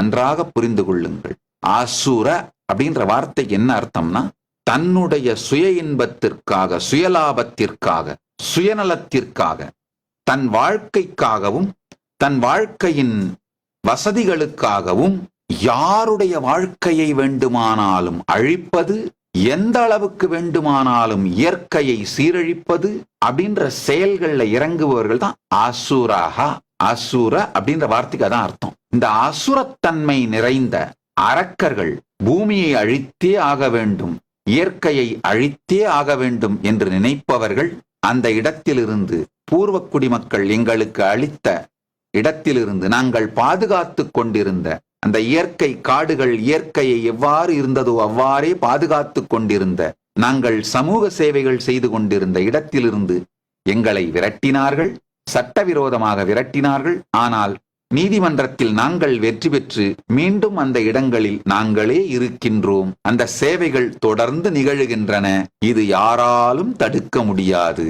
நன்றாக புரிந்து கொள்ளுங்கள். ஆசூர அப்படின்ற வார்த்தைக்கு என்ன அர்த்தம்னா, தன்னுடைய சுய இன்பத்திற்காக, சுயலாபத்திற்காக, சுயநலத்திற்காக, தன் வாழ்க்கைக்காகவும் தன் வாழ்க்கையின் வசதிகளுக்காகவும் யாருடைய வாழ்க்கையை வேண்டுமானாலும் அழிப்பது, எந்த அளவுக்கு வேண்டுமானாலும் இயற்கையை சீரழிப்பது அப்படின்ற செயல்கள்ல இறங்குபவர்கள் தான் ஆசூராகா. அசுர அப்படின்ற வார்த்தைக்கு அதான் அர்த்தம். இந்த அசுரத்தன்மை நிறைந்த அரக்கர்கள் பூமியை அழித்தே ஆக வேண்டும், இயற்கையை அழித்தே ஆக வேண்டும் என்று நினைப்பவர்கள் அந்த இடத்திலிருந்து, பூர்வ குடிமக்கள் எங்களுக்கு அளித்த இடத்திலிருந்து, நாங்கள் பாதுகாத்து கொண்டிருந்த அந்த இயற்கை காடுகள், இயற்கையை எவ்வாறு இருந்ததோ அவ்வாறே பாதுகாத்து கொண்டிருந்த, நாங்கள் சமூக சேவைகள் செய்து கொண்டிருந்த இடத்திலிருந்து எங்களை விரட்டினார்கள், சட்டவிரோதமாக விரட்டினார்கள். ஆனால் நீதிமன்றத்தில் நாங்கள் வெற்றி பெற்று மீண்டும் அந்த இடங்களில் நாங்களே இருக்கின்றோம். அந்த சேவைகள் தொடர்ந்து நிகழ்கின்றன. இது யாராலும் தடுக்க முடியாது.